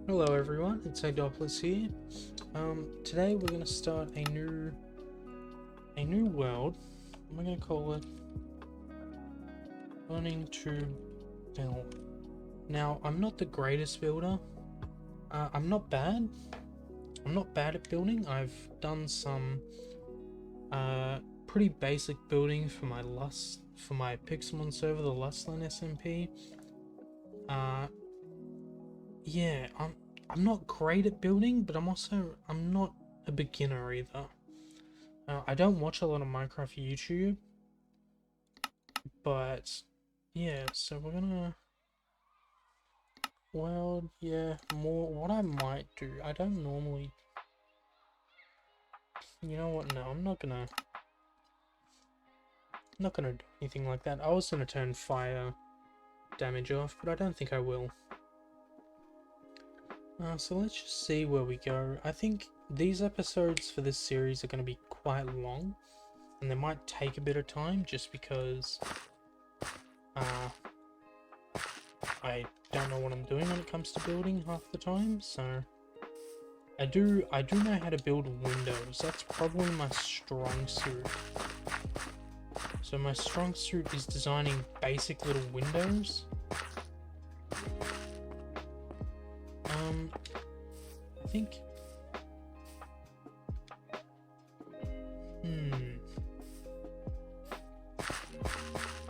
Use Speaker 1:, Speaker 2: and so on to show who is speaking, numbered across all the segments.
Speaker 1: Hello everyone, it's Adopolis here. Today we're gonna start a new world. We're gonna call it Learning to Build. Now, I'm not the greatest builder. I'm not bad. I'm not bad at building. I've done some pretty basic building for my Pixelmon server, the Lustland SMP. Yeah, I'm not great at building, but I'm not a beginner either. I don't watch a lot of Minecraft YouTube, but yeah, so we're gonna more what I might do. I don't normally, you know what? No, I'm not gonna do anything like that. I was gonna turn fire damage off, but I don't think I will. So let's just see where we go. I think these episodes for this series are going to be quite long, and they might take a bit of time just because I don't know what I'm doing when it comes to building half the time. So I do know how to build windows. That's probably my strong suit. So my strong suit is designing basic little windows. I think.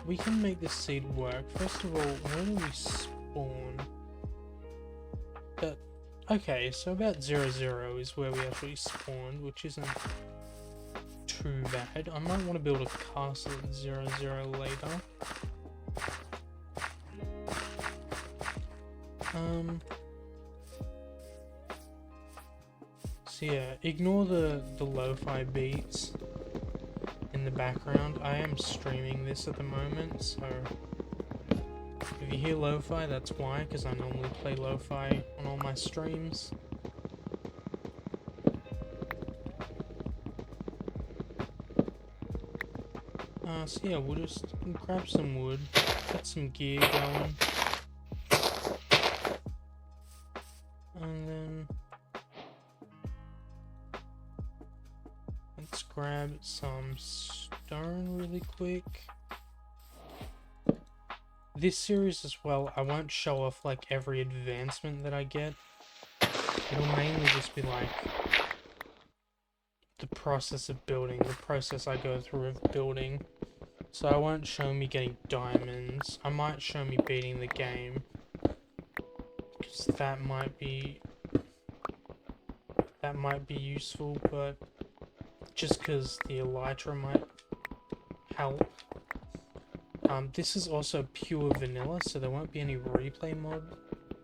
Speaker 1: We can make this seed work. First of all, where do we spawn? Okay, so about 0, is where we actually spawned, which isn't too bad. I might want to build a castle at 0 later. So yeah, ignore the lo-fi beats in the background. I am streaming this at the moment, so if you hear lo-fi, that's why, because I normally play lo-fi on all my streams. So yeah, we'll just grab some wood, get some gear going, and then let's grab some stone really quick. This series as well, I won't show off like every advancement that I get. It'll mainly just be like the process of building, the process I go through of building. So I won't show me getting diamonds. I might show me beating the game, because that might be useful, but just because the elytra might help. This is also pure vanilla, so there won't be any replay mod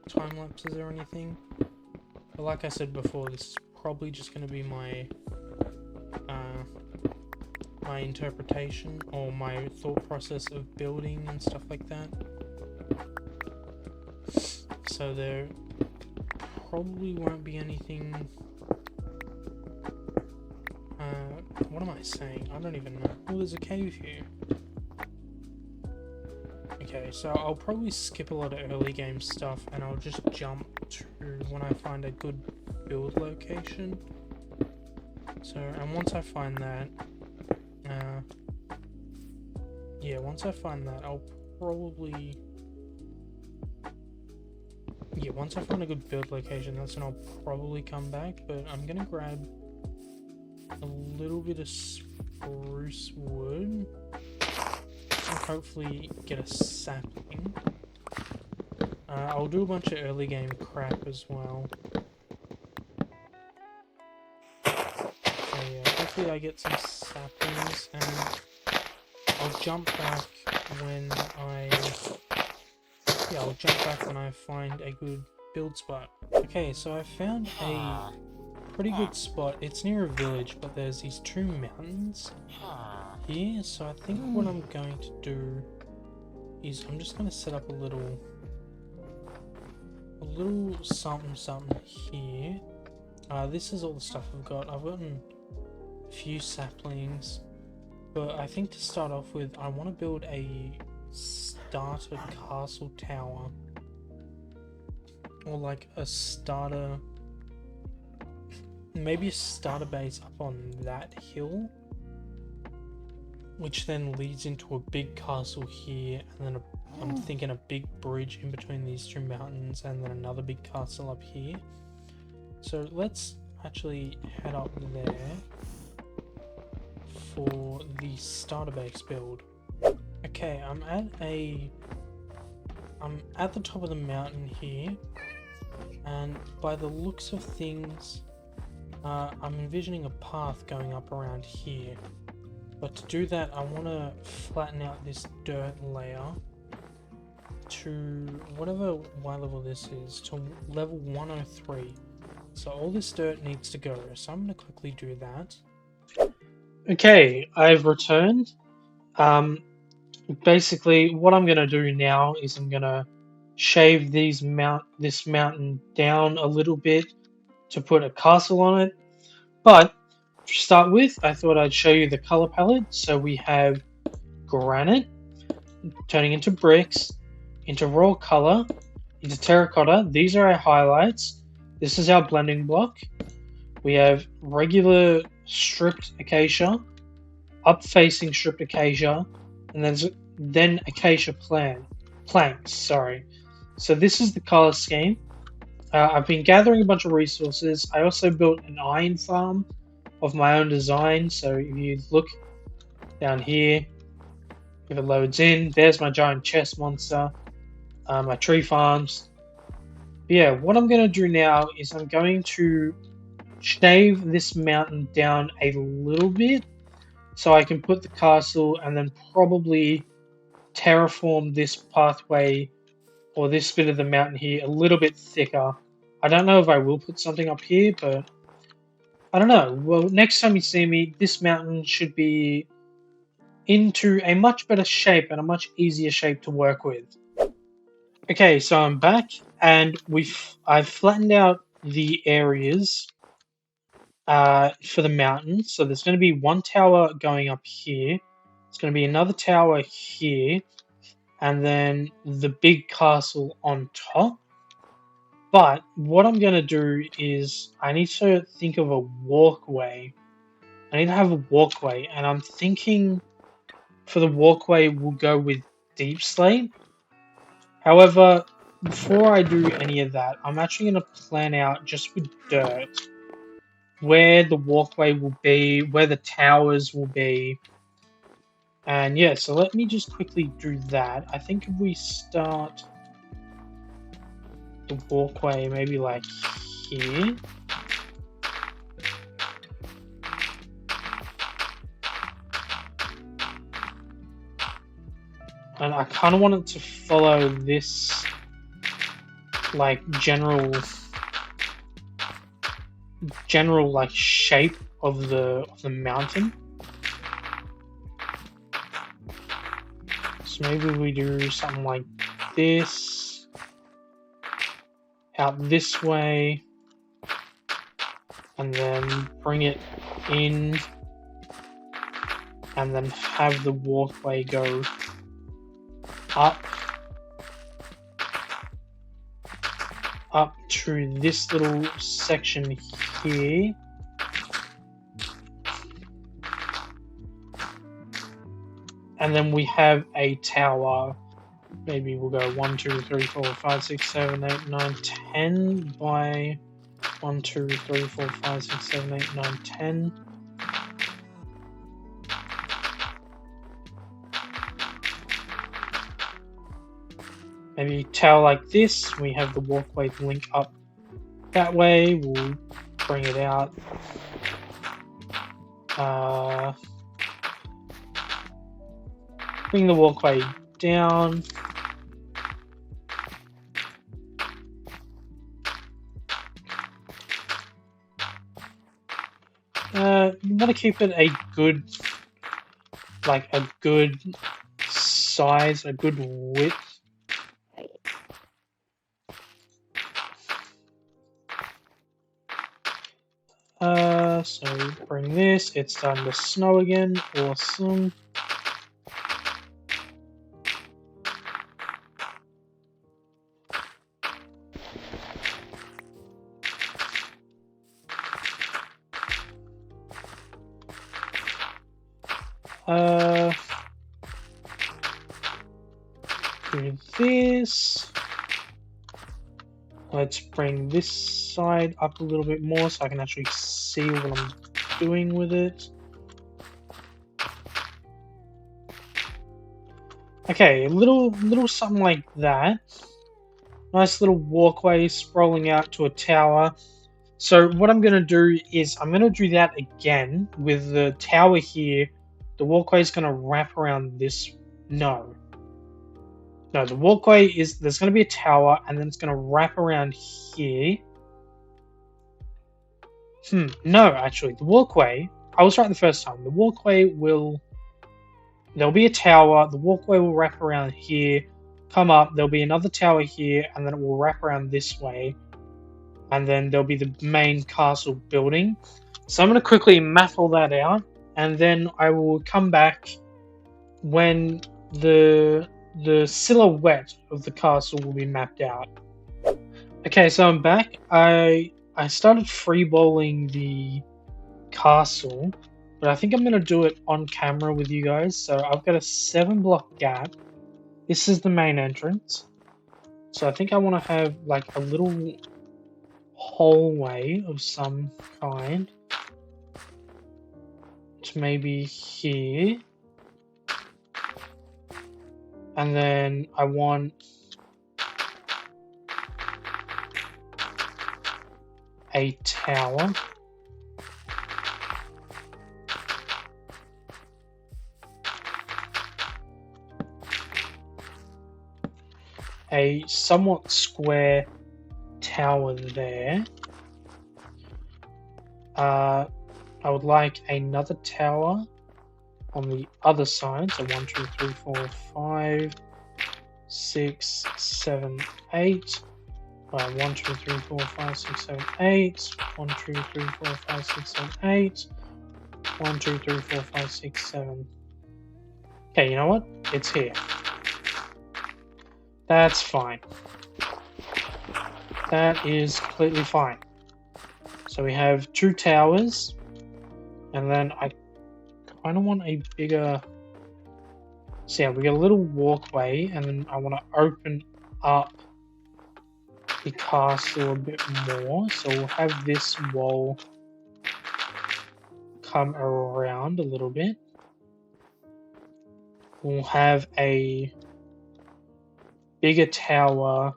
Speaker 1: time lapses or anything. But like I said before, this is probably just going to be my my interpretation or my thought process of building and stuff like that. So there probably won't be anything. What am I saying? I don't even know. Oh, there's a cave here. Okay, so I'll probably skip a lot of early game stuff and I'll just jump to when I find a good build location. So, and once I find that, I'll probably, once I find a good build location, that's when I'll probably come back, but I'm gonna grab a little bit of spruce wood and hopefully get a sapling. I'll do a bunch of early game crap as well. So yeah, hopefully I get some saplings, and I'll jump back when I find a good build spot. Okay, so I found a pretty good spot. It's near a village, but there's these two mountains here, so I think what I'm going to do is I'm just going to set up a little something here. This is all the stuff I've got. I've gotten a few saplings, but I think to start off with, I want to build a starter castle tower. or like a starter, maybe a starter base up on that hill, which then leads into a big castle here, and then I'm thinking a big bridge in between these two mountains, and then another big castle up here. So let's actually head up there for the starter base build. Okay, I'm at the top of the mountain here, and by the looks of things, I'm envisioning a path going up around here. But to do that, I want to flatten out this dirt layer to whatever Y level this is, to level 103. So all this dirt needs to go, so I'm going to quickly do that. Okay, I've returned. Basically, what I'm going to do now is I'm going to shave this mountain down a little bit to put a castle on it. But to start with, I thought I'd show you the color palette. So we have granite turning into bricks, into raw color, into terracotta. These are our highlights. This is our blending block. We have regular stripped acacia, up-facing stripped acacia, and then acacia planks. Sorry. So this is the color scheme. I've been gathering a bunch of resources. I also built an iron farm of my own design. So if you look down here, if it loads in, there's my giant chest monster, my tree farms. But yeah, what I'm going to do now is I'm going to shave this mountain down a little bit so I can put the castle and then probably terraform this pathway or this bit of the mountain here a little bit thicker. I don't know if I will put something up here, but I don't know. Well, next time you see me, this mountain should be into a much better shape and a much easier shape to work with. Okay, so I'm back, and I've flattened out the areas for the mountain. So there's going to be one tower going up here. There's going to be another tower here, and then the big castle on top. But what I'm going to do is I need to think of a walkway. I need to have a walkway, and I'm thinking for the walkway we'll go with deep slate. However, before I do any of that, I'm actually going to plan out just with dirt where the walkway will be, where the towers will be. And yeah, so let me just quickly do that. I think if we start the walkway maybe like here. And I kind of want it to follow this like general like shape of the mountain. So maybe we do something like this, out this way, and then bring it in, and then have the walkway go up to this little section here. And then we have a tower. Maybe we'll go 1, 2, 3, 4, 5, 6, 7, 8, 9, 10 by 1, 2, 3, 4, 5, 6, 7, 8, 9, 10. Maybe tower like this. We have the walkway link up that way. We'll bring it out. Bring the walkway down. You want to keep it a good size, a good width. So bring this. It's starting to snow again. Awesome. Do this. Let's bring this side up a little bit more so I can actually see what I'm doing with it. Okay, a little something like that. Nice little walkway sprawling out to a tower. So what I'm going to do is I'm going to do that again with the tower here. The walkway is going to wrap around this. No, the walkway is, there's going to be a tower and then it's going to wrap around here. No, actually, the walkway, I was right the first time. The walkway will, there'll be a tower, the walkway will wrap around here, come up, there'll be another tower here, and then it will wrap around this way. And then there'll be the main castle building. So I'm going to quickly map all that out, and then I will come back when the silhouette of the castle will be mapped out. Okay, so I'm back. I started freeballing the castle, but I think I'm going to do it on camera with you guys. So I've got a 7-block gap. This is the main entrance. So I think I want to have like a little hallway of some kind to maybe here, and then I want a tower. A somewhat square tower there. I would like another tower on the other side. So 1, 2, 3, 4, 5, 6, 7, 8. 1, 2, 3, 4, 5, 6, 7, 8. 1, 2, 3, 4, 5, 6, 7, 8. 1, 2, 3, 4, 5, 6, 7. Okay, you know what? It's here. That's fine. That is completely fine. So we have 2 towers, and then I kind of want a bigger. So yeah, we got a little walkway, and then I want to open up the castle a bit more. So we'll have this wall come around a little bit. We'll have a bigger tower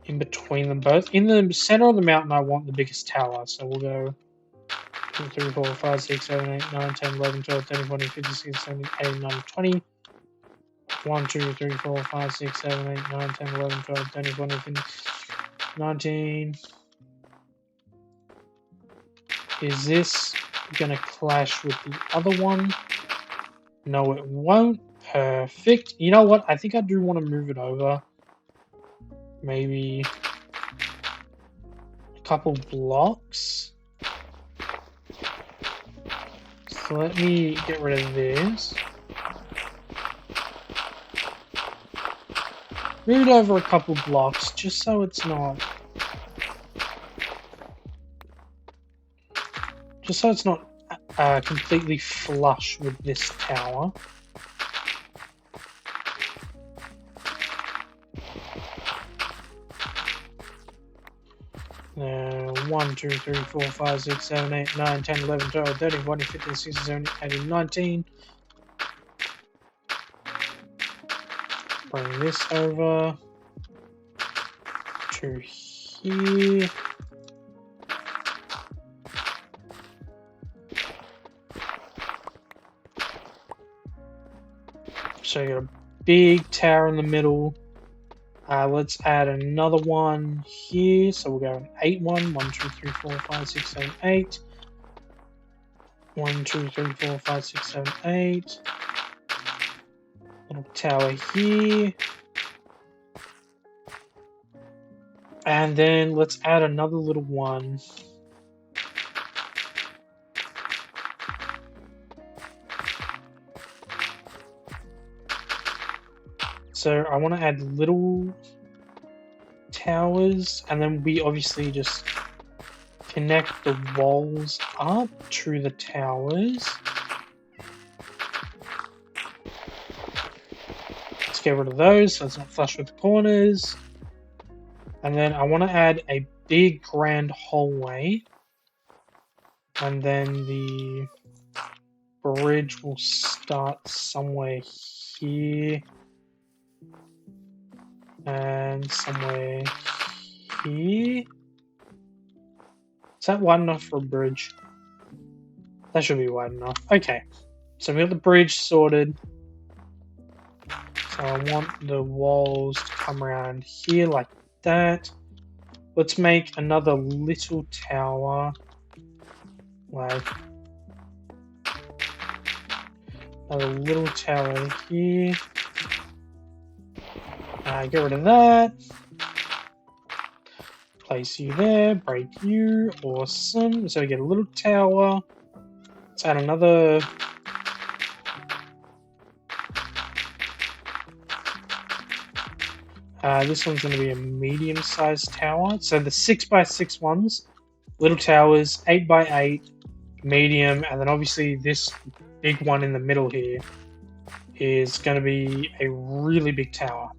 Speaker 1: in between them both. In the center of the mountain, I want the biggest tower. So we'll go 2, 3, 4, 5, 6, 7, 8, 9, 10, 11, 12, 13, 14, 15, 16, 17, 18, 19, 20. 1, 2, 3, 4, 5, 6, 7, 8, 9, 10, 11, 12, 13, 14, 15, 19. Is this going to clash with the other one? No, it won't. Perfect. You know what? I think I do want to move it over. Maybe a couple blocks. So let me get rid of this. Move it over a couple blocks just so it's not. Just so it's not completely flush with this tower. Now, 1, 2, 3, 4, 5, 6, 7, 8, 9, 10, 11, 12, 13, 14, 15, 16, 17, 18, 19. Bring this over to here. So you got a big tower in the middle. Let's add another one here. So we'll go an 8 1. 1, 2, 3, 4, 5, 6, 7, 8. 1, 2, 3, 4, 5, 6, 7, 8. Little tower here. And then let's add another little one. So I want to add little towers, and then we obviously just connect the walls up to the towers. Let's get rid of those so it's not flush with the corners. And then I want to add a big grand hallway. And then the bridge will start somewhere here. And somewhere here. Is that wide enough for a bridge? That should be wide enough. Okay. So we got the bridge sorted. So I want the walls to come around here like that. Let's make another little tower. Like another little tower here. Get rid of that. Place you there. Break you. Awesome. So we get a little tower. Let's add another. This one's going to be a medium-sized tower. So the 6x6 ones, little towers, 8x8, medium, and then obviously this big one in the middle here is going to be a really big tower.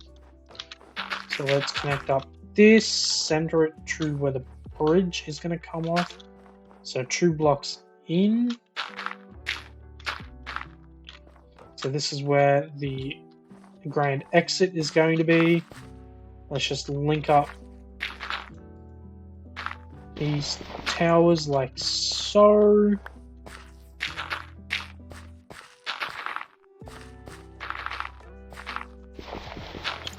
Speaker 1: So let's connect up this, center it to where the bridge is going to come off. So 2 blocks in. So this is where the grand exit is going to be. Let's just link up these towers like so.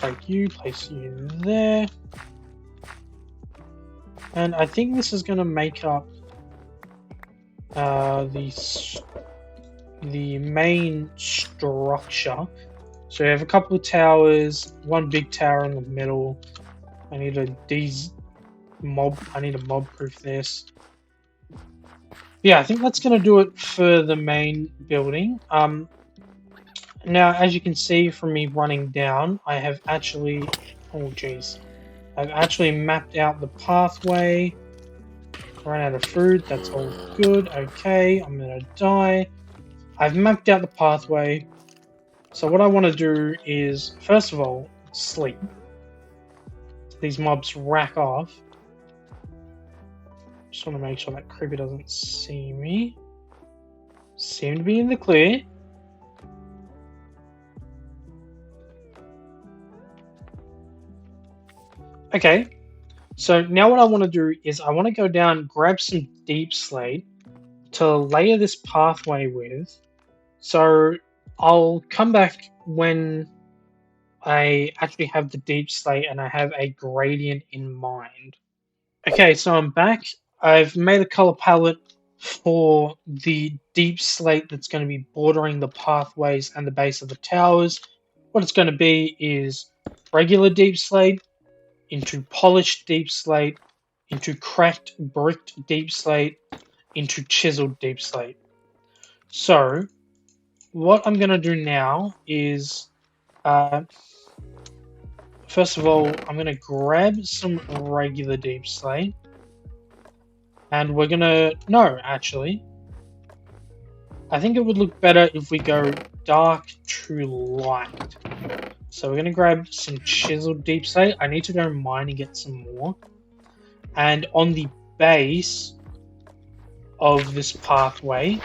Speaker 1: Place you there. And I think this is going to make up the main structure. So you have a couple of towers, one big tower in the middle. I need to mob proof this. Yeah, I think that's gonna do it for the main building. Now as you can see from me running down, I have actually I've actually mapped out the pathway. Ran out of food, that's all good. Okay, I'm gonna die. I've mapped out the pathway. So what I want to do is, first of all, sleep. These mobs rack off. Just want to make sure that creeper doesn't see me. Seem to be in the clear. Okay. So now what I want to do is I want to go down, grab some deep slate to layer this pathway with. So I'll come back when I actually have the deep slate and I have a gradient in mind. Okay, so I'm back. I've made a color palette for the deep slate that's going to be bordering the pathways and the base of the towers. What it's going to be is regular deep slate into polished deep slate into cracked bricked deep slate into chiseled deep slate. So what I'm going to do now is, first of all, I'm going to grab some regular deep slate. And we're going to... No, actually. I think it would look better if we go dark to light. So we're going to grab some chiseled deep slate. I need to go mine and get some more. And on the base of this pathway,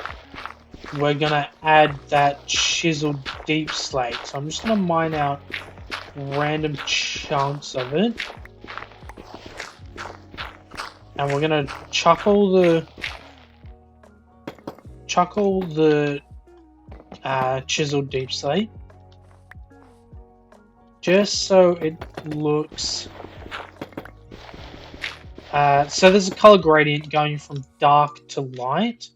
Speaker 1: we're going to add that chiseled deep slate. So I'm just going to mine out random chunks of it. And we're going to chuckle the chiseled deep slate. Just so it looks... so there's a color gradient going from dark to light.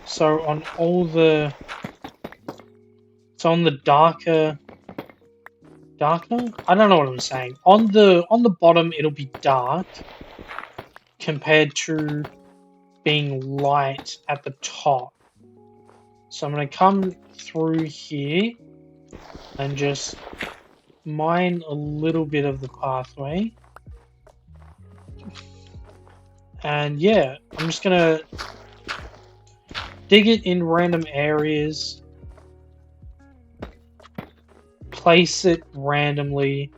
Speaker 1: So on all the... So on the darker... I don't know what I'm saying. On the bottom, it'll be dark compared to being light at the top. So I'm going to come through here and just mine a little bit of the pathway. And yeah, I'm just going to dig it in random areas. place it randomly,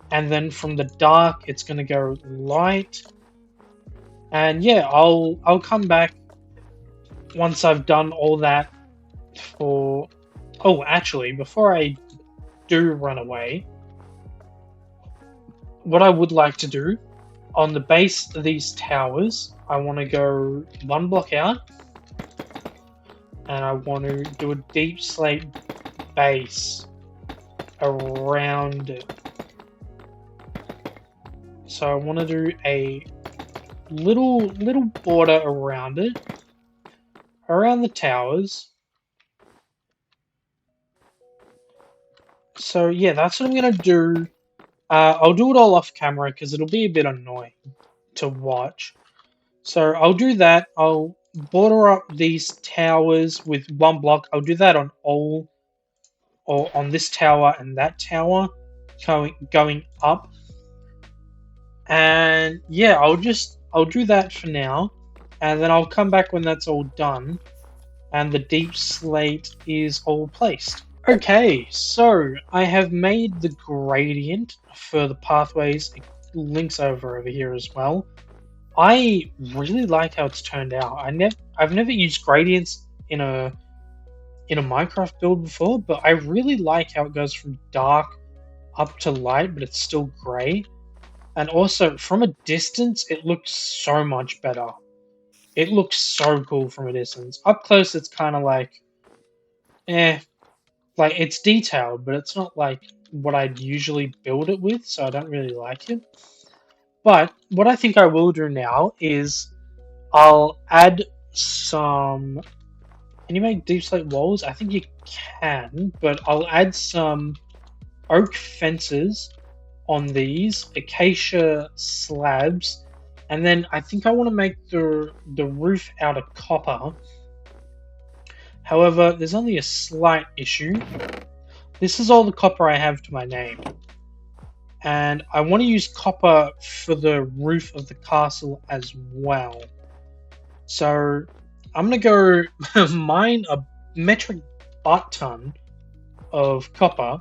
Speaker 1: and then from the dark it's gonna go light. And yeah, I'll come back once I've done all that for... Oh, actually, before I do run away, what I would like to do, on the base of these towers, I want to go 1 block out, and I want to do a deep slate base around it. So I want to do a little border around it, around the towers. So yeah, that's what I'm gonna do. I'll do it all off camera because it'll be a bit annoying to watch. So I'll do that. I'll border up these towers with 1 block. I'll do that on all, or on this tower and that tower, going up. And yeah, I'll do that for now, and then I'll come back when that's all done and the deep slate is all placed. Okay, so I have made the gradient for the pathways. It links over here as well. I really like how it's turned out. I've never used gradients in a Minecraft build before, but I really like how it goes from dark up to light, but it's still grey. And also, from a distance, it looks so much better. It looks so cool from a distance. Up close, it's kind of like, like, it's detailed, but it's not like what I'd usually build it with, so I don't really like it. But what I think I will do now is I'll add some... Can you make deep slate walls? I think you can, but I'll add some oak fences on these, acacia slabs, and then I think I want to make the roof out of copper. However, there's only a slight issue. This is all the copper I have to my name. And I want to use copper for the roof of the castle as well. So I'm going to go mine a metric butt ton of copper.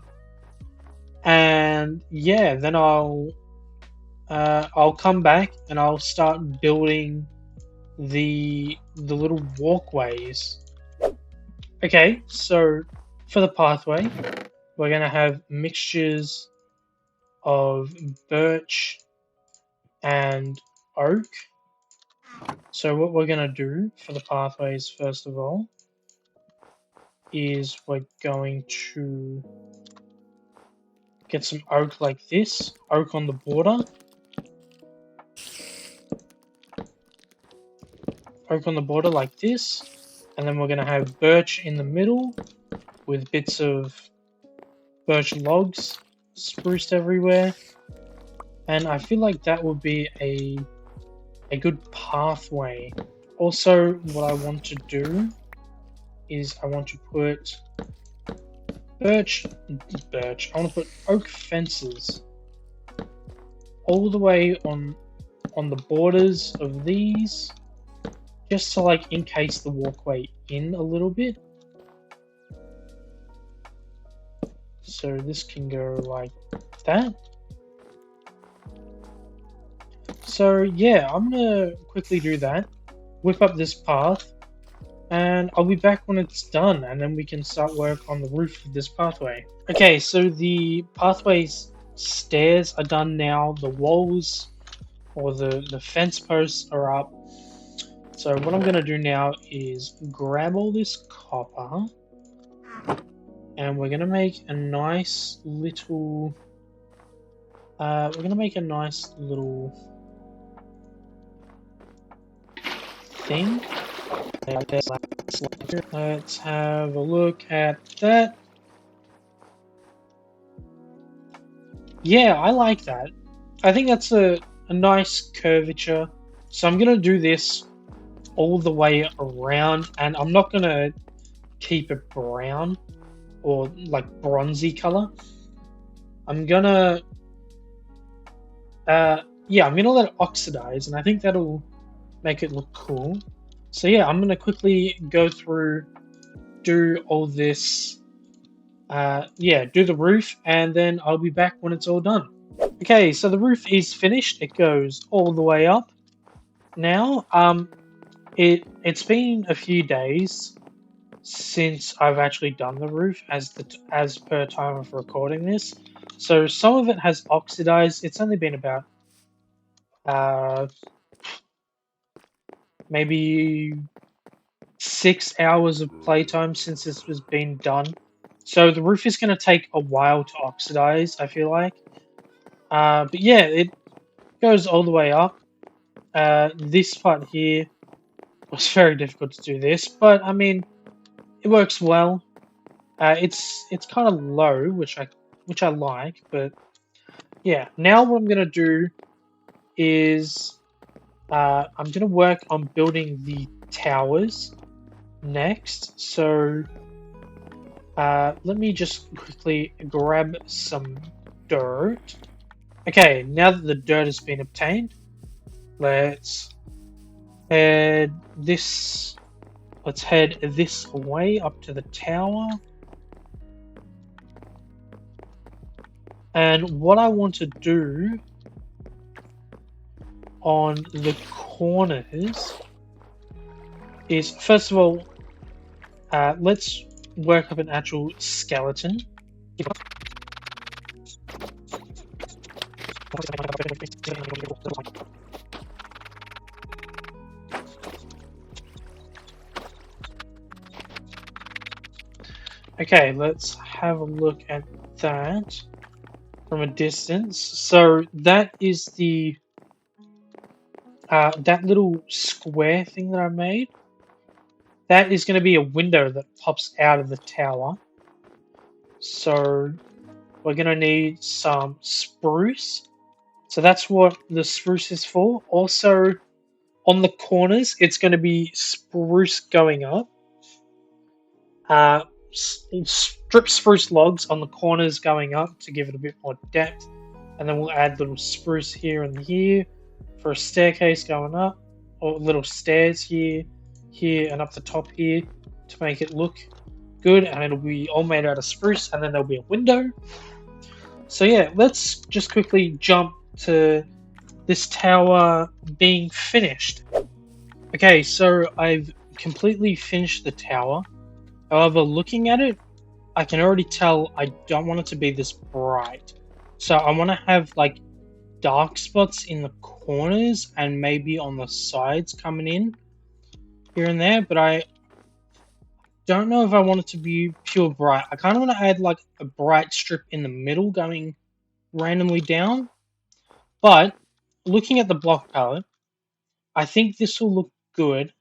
Speaker 1: And yeah, then I'll come back and I'll start building the little walkways. Okay, so for the pathway, we're going to have mixtures of birch and oak. So what we're going to do for the pathways, first of all, is we're going to get some oak like this, oak on the border. Oak on the border like this. And then we're going to have birch in the middle with bits of birch logs spruced everywhere. And I feel like that would be a good pathway. Also, what I want to do is I want to put birch. I want to put oak fences all the way on the borders of these, just to like encase the walkway in a little bit. So this can go like that. So yeah, I'm gonna quickly do that, whip up this path, and I'll be back when it's done, and then we can start work on the roof of this pathway. Okay, so the pathway's stairs are done now, the walls or the fence posts are up. So what I'm going to do now is grab all this copper, and we're going to make a nice little thing. Let's have a look at that. Yeah, I like that. I think that's a nice curvature. So I'm going to do this all the way around, and I'm not going to keep it brown or like bronzy color. I'm going to I'm going to let it oxidize, and I think that'll make it look cool. So yeah, I'm going to quickly go through, do all this yeah, do the roof, and then I'll be back when it's all done. Okay, so the roof is finished. It goes all the way up. Now, it's been a few days since I've actually done the roof as per time of recording this. So some of it has oxidized. It's only been about maybe 6 hours of playtime since this was being done. So the roof is going to take a while to oxidize, I feel like. But yeah, it goes all the way up. This part here was very difficult to do this, but I mean, it works well. It's kind of low, which I like, but yeah. Now what I'm gonna do is I'm gonna work on building the towers next. So let me just quickly grab some dirt. Okay, now that the dirt has been obtained, let's head this. Let's head this way up to the tower. And what I want to do on the corners is, first of all, let's work up an actual skeleton. Okay, let's have a look at that from a distance. So that is the that little square thing that I made. That is going to be a window that pops out of the tower. So we're going to need some spruce. So that's what the spruce is for. Also, on the corners, it's going to be spruce going up. Strip spruce logs on the corners going up to give it a bit more depth. And then we'll add little spruce here and here for a staircase going up. Or little stairs here, here, and up the top here to make it look good. And it'll be all made out of spruce. And then there'll be a window. So yeah, let's just quickly jump to this tower being finished. Okay, so I've completely finished the tower. However, looking at it, I can already tell I don't want it to be this bright. So I want to have like dark spots in the corners and maybe on the sides coming in here and there, but I don't know if I want it to be pure bright. I kind of want to add like a bright strip in the middle going randomly down. But looking at the block palette, I think this will look good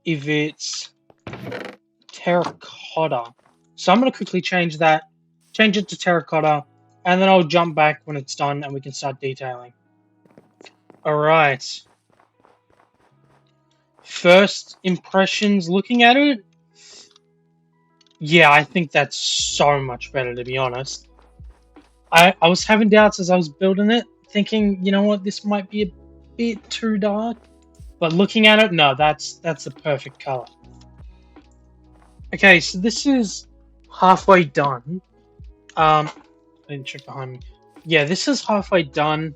Speaker 1: if it's terracotta. So I'm going to quickly change it to terracotta, and then I'll jump back when it's done and we can start detailing. Alright. First impressions looking at it? Yeah, I think that's so much better, to be honest. I was having doubts as I was building it, thinking, you know what, this might be a bit too dark. But looking at it, no, that's the perfect color. Okay, so this is halfway done. I didn't check behind me. Yeah, this is halfway done.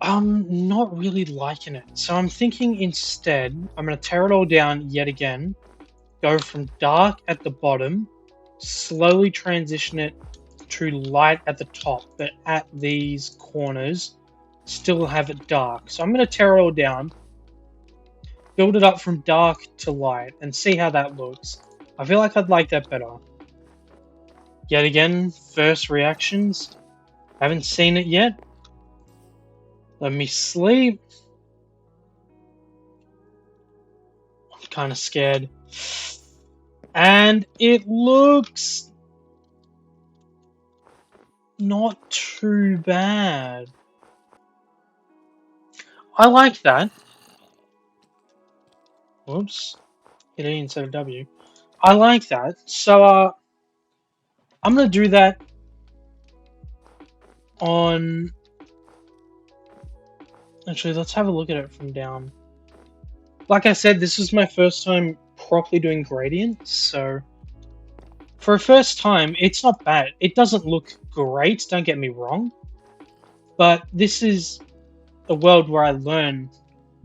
Speaker 1: I'm not really liking it. So I'm thinking instead, I'm going to tear it all down yet again. Go from dark at the bottom, slowly transition it to light at the top, but at these corners, still have it dark. So I'm going to tear it all down, build it up from dark to light, and see how that looks. I feel like I'd like that better. Yet again, first reactions. Haven't seen it yet. Let me sleep. I'm kind of scared. And it looks not too bad. I like that. Whoops. Hit E instead of W. I like that. So, I'm going to do that on... Actually, let's have a look at it from down. Like I said, this is my first time properly doing gradients, so for a first time, it's not bad. It doesn't look great, don't get me wrong. But this is a world where I learn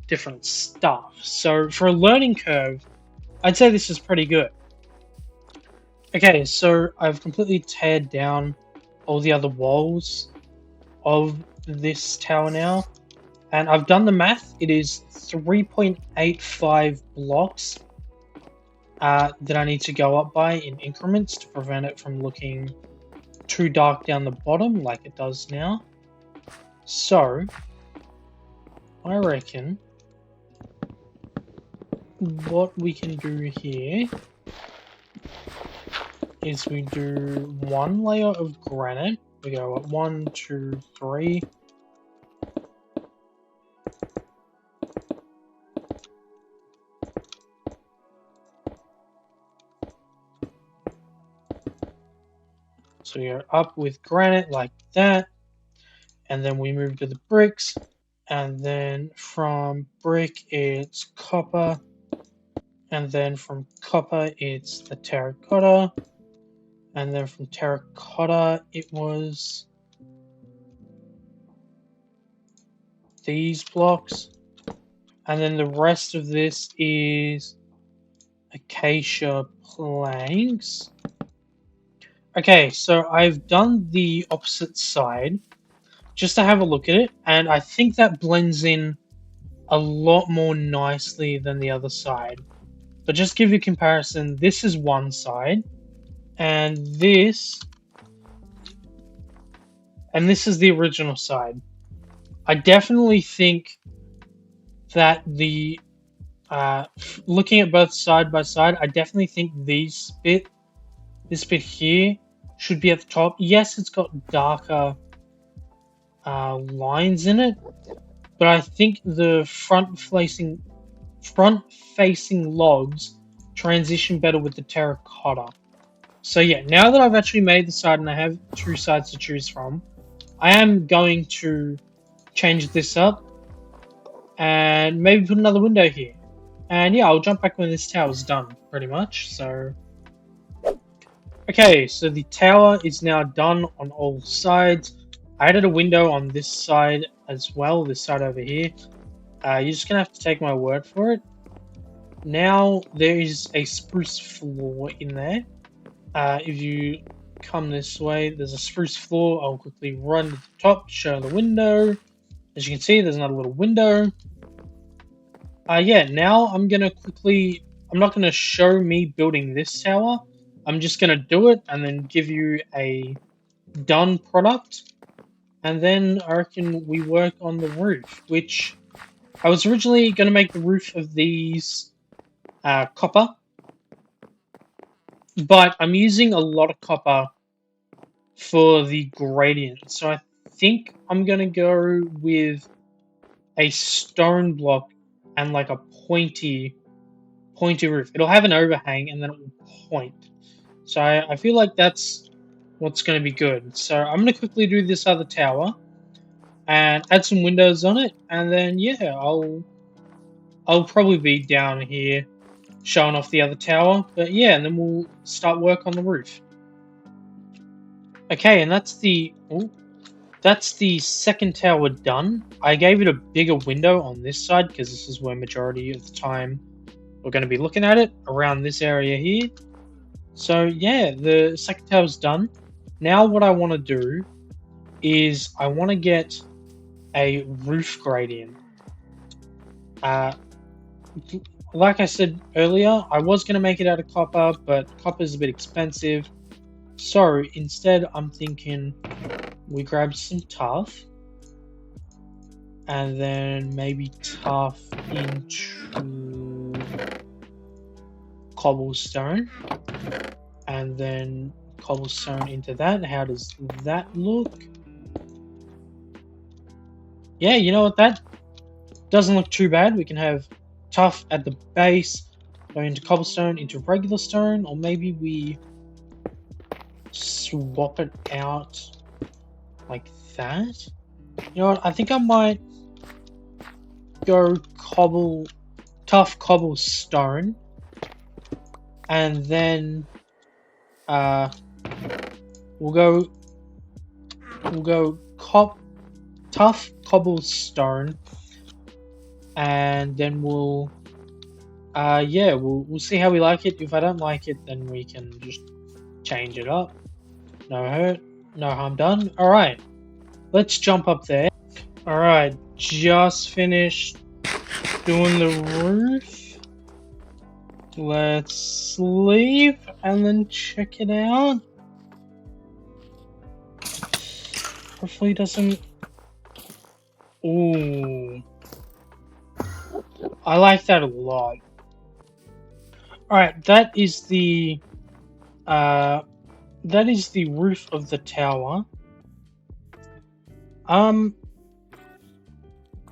Speaker 1: different stuff. So for a learning curve, I'd say this is pretty good. Okay, so I've completely teared down all the other walls of this tower now. And I've done the math. It is 3.85 blocks that I need to go up by in increments to prevent it from looking too dark down the bottom like it does now. So, I reckon what we can do here is we do one layer of granite. We go up 1, 2, 3. So we go up with granite like that. And then we move to the bricks. And then from brick, it's copper. And then from copper, it's the terracotta. And then from terracotta, it was these blocks. And then the rest of this is acacia planks. Okay, so I've done the opposite side just to have a look at it, and I think that blends in a lot more nicely than the other side. But just to give you a comparison, this is one side, and this is the original side. I definitely think that the looking at both side by side, I definitely think this bit here should be at the top. Yes, it's got darker lines in it, but I think the front-facing logs transition better with the terracotta. So yeah, now that I've actually made the side and I have two sides to choose from, I am going to change this up and maybe put another window here. And yeah, I'll jump back when this tower's done, pretty much. So okay, so the tower is now done on all sides. I added a window on this side as well, this side over here. You're just gonna have to take my word for it. Now there is a spruce floor in there. If you come this way, there's a spruce floor. I'll quickly run to the top, show the window. As you can see, there's another little window. Yeah, now I'm gonna quickly, I'm not gonna show me building this tower. I'm just gonna do it and then give you a done product. And then I reckon we work on the roof, which I was originally gonna make the roof of these copper. But I'm using a lot of copper for the gradient. So I think I'm going to go with a stone block and like a pointy roof. It'll have an overhang and then it will point. So I feel like that's what's going to be good. So I'm going to quickly do this other tower and add some windows on it. And then, yeah, I'll probably be down here showing off the other tower, but yeah, and then we'll start work on the roof. Okay, and that's the second tower done. I gave it a bigger window on this side because this is where majority of the time we're going to be looking at it, around this area here. So yeah, the second tower's done. Now what I want to do is I want to get a roof gradient. Like I said earlier, I was going to make it out of copper, but copper is a bit expensive. So instead, I'm thinking we grab some tuff. And then maybe tuff into cobblestone. And then cobblestone into that. How does that look? Yeah, you know what? That doesn't look too bad. We can have tuff at the base, go into cobblestone, into regular stone, or maybe we swap it out like that. You know what? I think I might go tuff cobblestone, and then Uh, we'll go tough cobblestone, and then we'll see how we like it. If I don't like it, then we can just change it up. No hurt, no harm done. All right, let's jump up there. All right, just finished doing the roof. Let's leave and then check it out. Hopefully it doesn't. Ooh, I like that a lot. All right, that is the roof of the tower.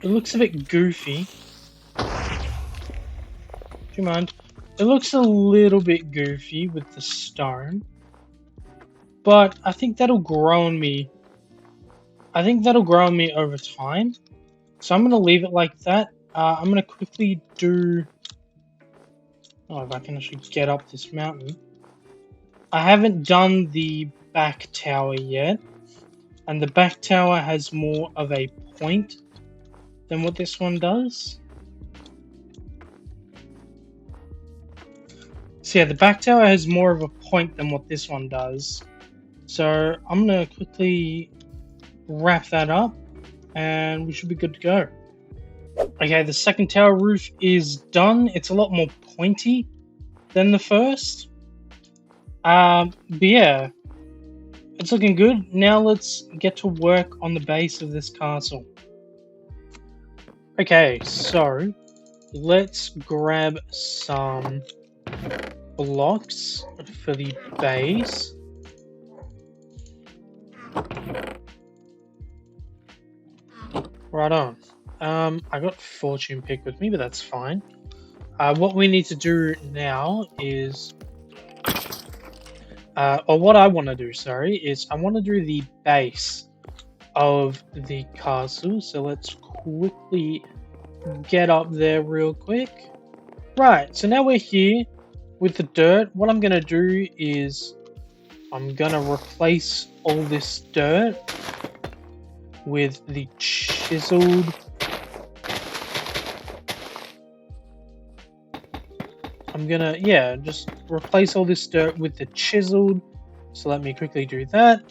Speaker 1: It looks a bit goofy. Do you mind? It looks a little bit goofy with the stone, but I think that'll grow on me. I think that'll grow on me over time. So I'm gonna leave it like that. I'm gonna quickly do. Oh, if I can actually get up this mountain. I haven't done the back tower yet, and the back tower has more of a point than what this one does. So yeah, the back tower has more of a point than what this one does. So I'm gonna quickly wrap that up, and we should be good to go. Okay, the second tower roof is done. It's a lot more pointy than the first. But yeah, it's looking good. Now let's get to work on the base of this castle. Okay, so let's grab some blocks for the base. Right on. I got fortune pick with me, but that's fine. What we need to do now is, or what I want to do, sorry, is I want to do the base of the castle. So let's quickly get up there real quick. Right, so now we're here with the dirt. What I'm going to do is I'm going to replace all this dirt with the chiseled. I'm gonna, yeah, just replace all this dirt with the chiseled. So let me quickly do that.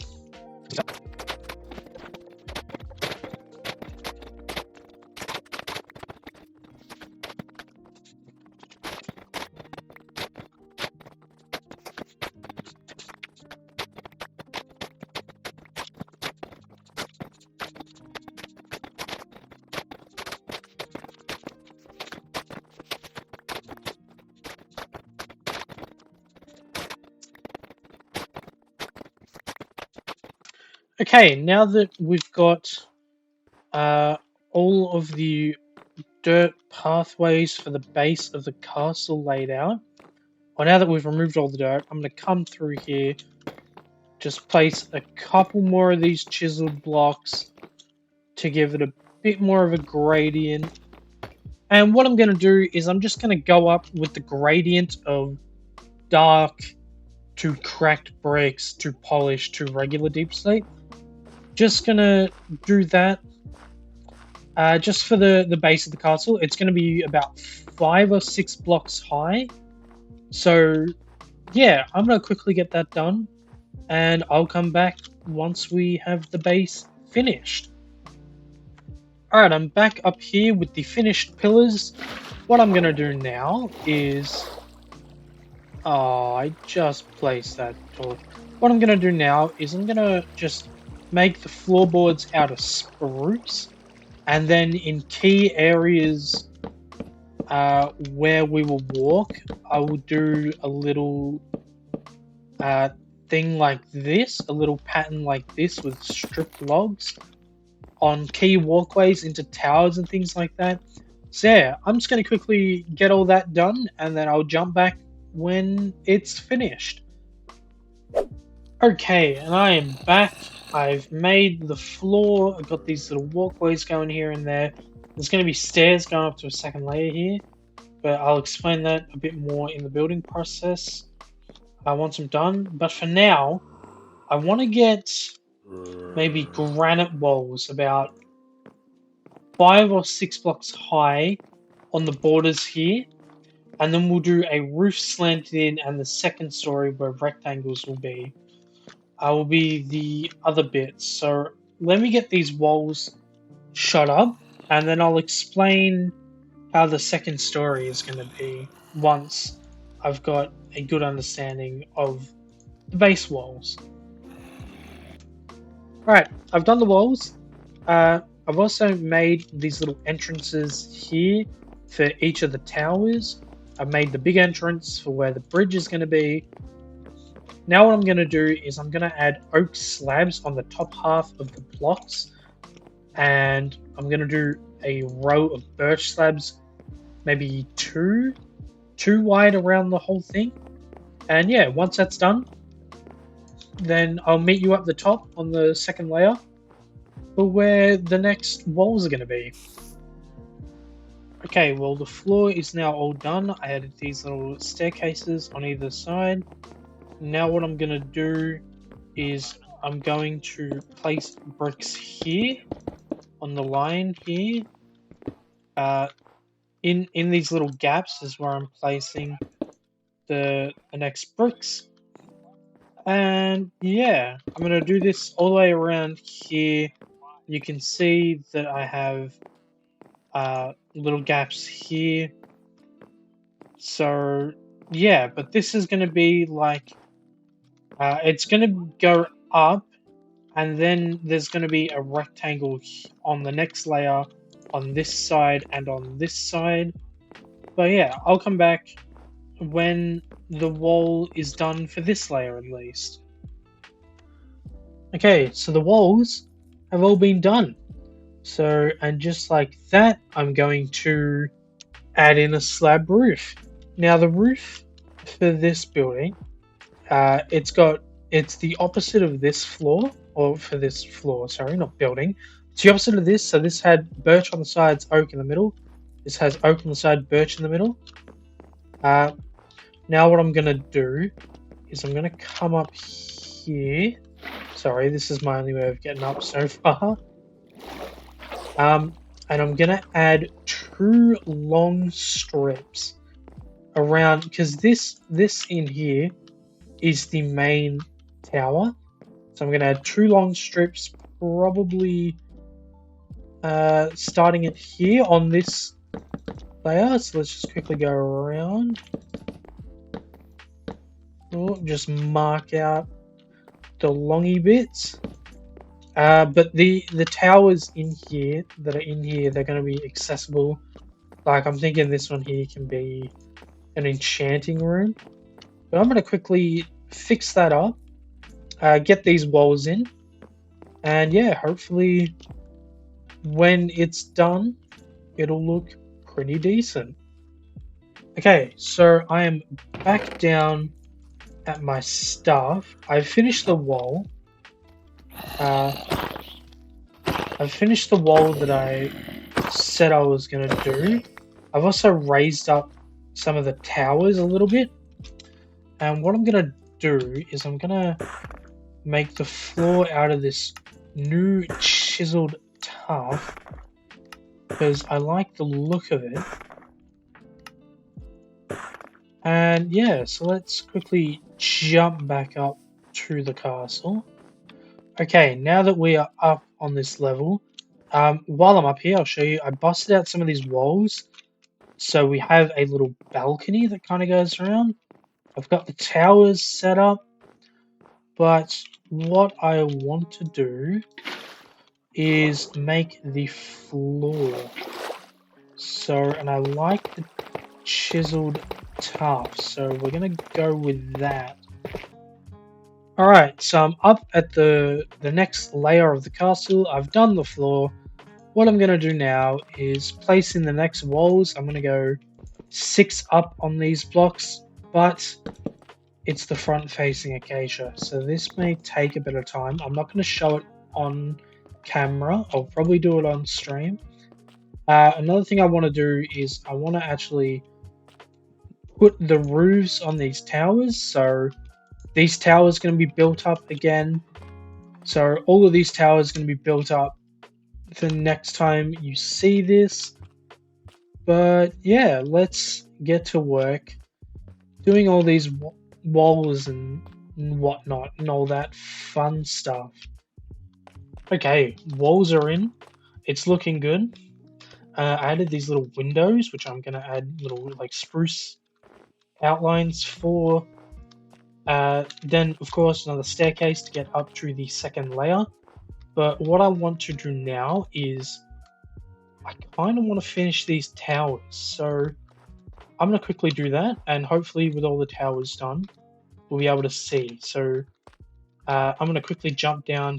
Speaker 1: Okay, now that we've got all of the dirt pathways for the base of the castle laid out, or now that we've removed all the dirt, I'm going to come through here, just place a couple more of these chiseled blocks to give it a bit more of a gradient. And what I'm going to do is I'm just going to go up with the gradient of dark to cracked bricks to polished to regular deep slate. Just gonna do that just for the base of the castle. It's gonna be about 5 or 6 blocks high. So yeah, I'm gonna quickly get that done, and I'll come back once we have the base finished. Alright, I'm back up here with the finished pillars. What I'm gonna do now is... Oh, I just placed that. What I'm gonna do now is I'm gonna just make the floorboards out of spruce, and then in key areas where we will walk, I will do a little thing like this, a little pattern like this with stripped logs on key walkways into towers and things like that. So yeah, I'm just going to quickly get all that done, and then I'll jump back when it's finished. Okay, and I am back. I've made the floor. I've got these little walkways going here and there. There's going to be stairs going up to a second layer here, but I'll explain that a bit more in the building process. once I'm done. But for now, I want to get maybe granite walls about 5 or 6 blocks high on the borders here, and then we'll do a roof slanted in, and the second story where rectangles will be the other bits. So let me get these walls shut up, and then I'll explain how the second story is going to be once I've got a good understanding of the base walls. Alright, I've done the walls. I've also made these little entrances here for each of the towers. I've made the big entrance for where the bridge is going to be. Now what I'm going to do is I'm going to add oak slabs on the top half of the blocks, and I'm going to do a row of birch slabs, maybe two wide around the whole thing. And yeah, once that's done, then I'll meet you up the top on the second layer for where the next walls are going to be. Okay, well the floor is now all done. I added these little staircases on either side. Now what I'm going to do is I'm going to place bricks here on the line here. In these little gaps is where I'm placing the next bricks. And yeah, I'm going to do this all the way around here. You can see that I have little gaps here. So yeah, but this is going to be like, it's going to go up, and then there's going to be a rectangle on the next layer on this side and on this side. But yeah, I'll come back when the wall is done for this layer at least. Okay, so the walls have all been done. So, and just like that, I'm going to add in a slab roof. Now the roof for this building, it's the opposite of this floor, or for this floor, sorry, not building. It's the opposite of this. So this had birch on the sides, oak in the middle. This has oak on the side, birch in the middle. Now what I'm gonna do is I'm gonna come up here. Sorry, this is my only way of getting up so far. And I'm gonna add 2 long strips around, because this in here is the main tower. So I'm gonna add 2 long strips, probably starting it here on this layer. So let's just quickly go around. Just mark out the longy bits. But the towers in here that are in here, they're going to be accessible. Like I'm thinking this one here can be an enchanting room. But I'm going to quickly fix that up, get these walls in, and yeah, hopefully when it's done, it'll look pretty decent. Okay, so I am back down at my stuff. I've finished the wall. I've finished the wall that I said I was going to do. I've also raised up some of the towers a little bit. And what I'm going to do is I'm going to make the floor out of this new chiseled tuff, because I like the look of it. And yeah, so let's quickly jump back up to the castle. Okay, now that we are up on this level, while I'm up here, I'll show you. I busted out some of these walls, so we have a little balcony that kind of goes around. I've got the towers set up, but what I want to do is make the floor. So, and I like the chiseled tuff, so we're gonna go with that. Alright, so I'm up at the next layer of the castle. I've done the floor. What I'm gonna do now is place in the next walls. I'm gonna go 6 up on these blocks, but it's the front facing acacia, so this may take a bit of time. I'm not gonna show it on camera. I'll probably do it on stream. Another thing I want to do is I want to actually put the roofs on these towers. So these towers are going to be built up again. So all of these towers are going to be built up the next time you see this. But yeah, let's get to work doing all these walls and whatnot and all that fun stuff. Okay, walls are in. It's looking good. I added these little windows, which I'm going to add little like spruce outlines for. Then, of course, another staircase to get up to the second layer. But what I want to do now is I kind of want to finish these towers. So I'm going to quickly do that. And hopefully with all the towers done, we'll be able to see. So I'm going to quickly jump down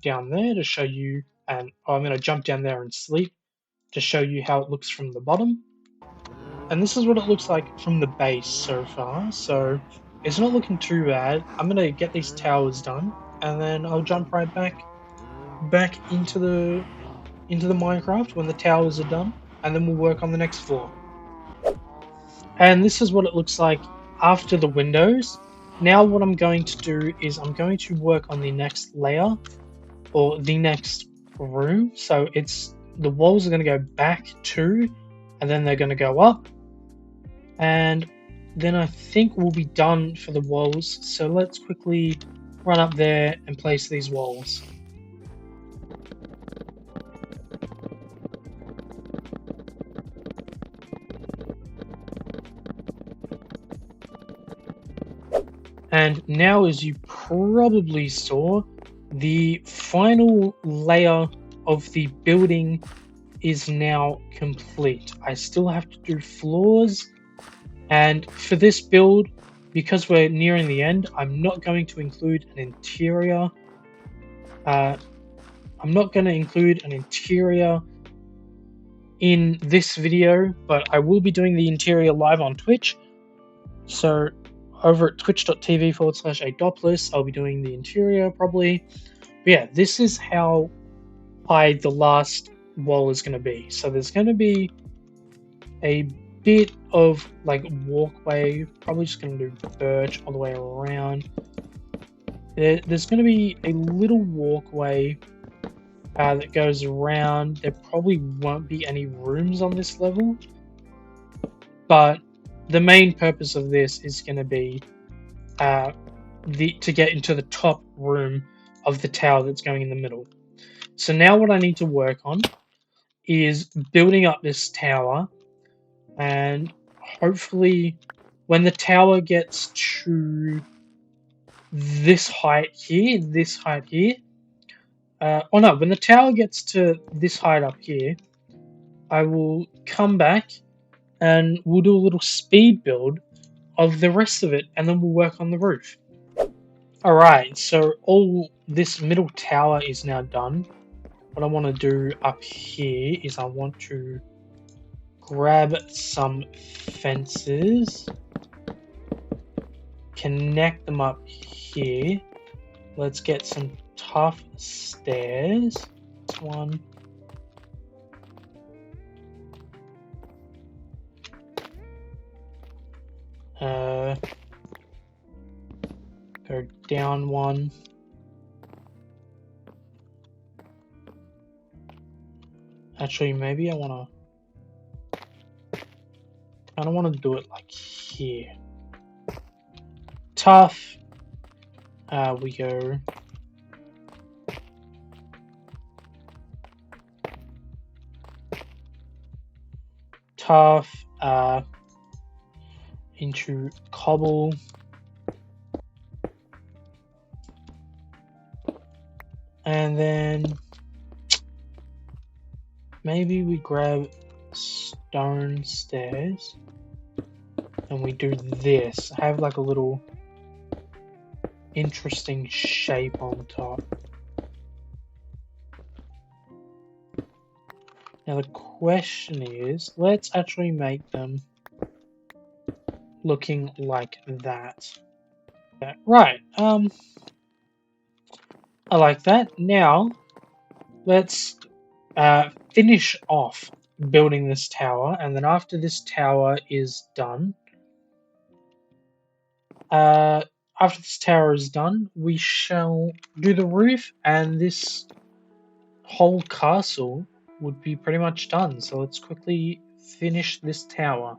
Speaker 1: there to show you. And I'm going to jump down there and sleep to show you how it looks from the bottom. And this is what it looks like from the base so far. So it's not looking too bad. I'm going to get these towers done. And then I'll jump right back into the Minecraft when the towers are done, and then we'll work on the next floor. And this is what it looks like after the windows. Now what I'm going to do is I'm going to work on the next layer or the next room. So it's the walls are going to go back 2 and then they're going to go up, and then I think we'll be done for the walls. So let's quickly run up there and place these walls. And now, as you probably saw, the final layer of the building is now complete. I still have to do floors, and for this build, because we're nearing the end, I'm not going to include an interior. I'm not going to include an interior in this video, but I will be doing the interior live on Twitch. So over at twitch.tv/adoplus, I'll be doing the interior probably. But yeah, this is how high the last wall is going to be. So there's going to be a bit of like walkway, probably just going to do birch all the way around. There's going to be a little walkway that goes around. There probably won't be any rooms on this level, but the main purpose of this is going to be to get into the top room of the tower that's going in the middle. So now what I need to work on is building up this tower, and hopefully when the tower gets to this height here, when the tower gets to this height up here, I will come back and we'll do a little speed build of the rest of it, and then we'll work on the roof. Alright, so all this middle tower is now done. What I want to do up here is I want to grab some fences, connect them up here. Let's get some tough stairs. This one. Go down one. Actually, maybe I don't want to do it like here. Tough. We go. Tough. Into cobble. And then maybe we grab stone stairs and we do this. Have like a little interesting shape on top. Now the question is, let's actually make them looking like that. Yeah, right, I like that. Now, let's finish off building this tower, and then after this tower is done, I after this tower is done, we shall do the roof, and this whole castle would be pretty much done. So let's quickly finish this tower.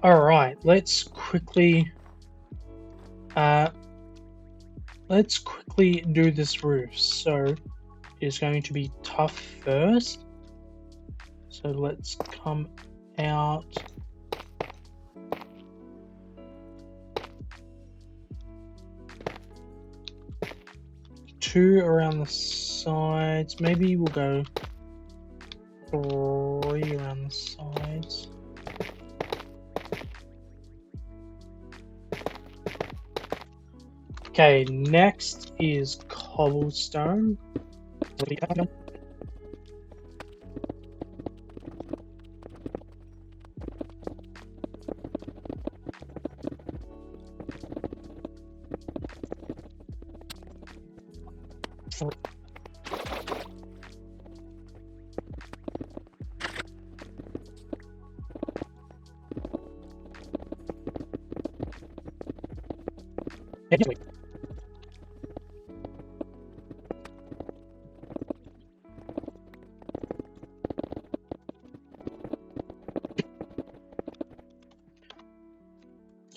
Speaker 1: Alright, let's quickly do this roof. So it's going to be tough first. So let's come out. Two around the sides. Maybe we'll go 3 around the sides. Okay, next is cobblestone.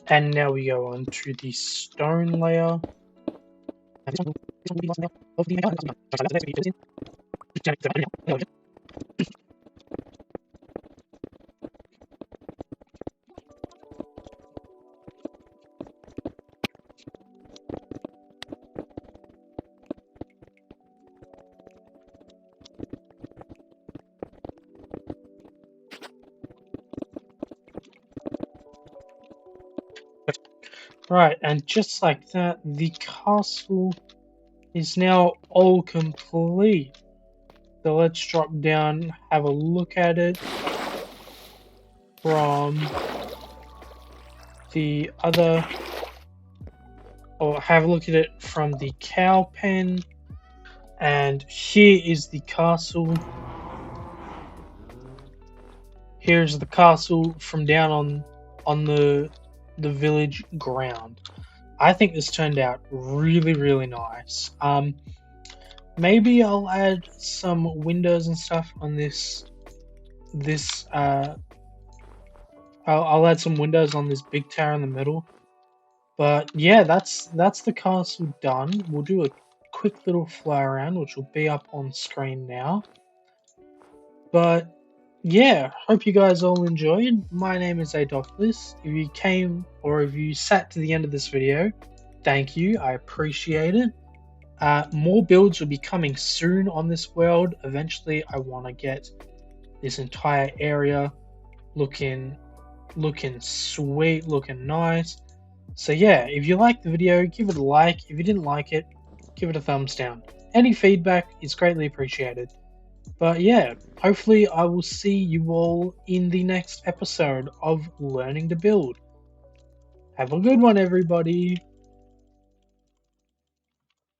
Speaker 1: And now we go on to the stone layer. Right, and just like that, the castle is now all complete. So let's drop down, have a look at it from the other, or have a look at it from the cow pen. And here is the castle. Here's the castle from down on the village ground. I think this turned out really nice. Maybe I'll add some windows and stuff on this. I'll add some windows on this big tower in the middle. But yeah, that's the castle done. We'll do a quick little fly around, which will be up on screen now. But yeah, hope you guys all enjoyed. My name is Adoclus. If you came or if you sat to the end of this video, thank you. I appreciate it. More builds will be coming soon on this world. Eventually, I want to get this entire area looking sweet, looking nice. So yeah, if you liked the video, give it a like. If you didn't like it, give it a thumbs down. Any feedback is greatly appreciated. But yeah, hopefully I will see you all in the next episode of Learning to Build. Have a good one, everybody.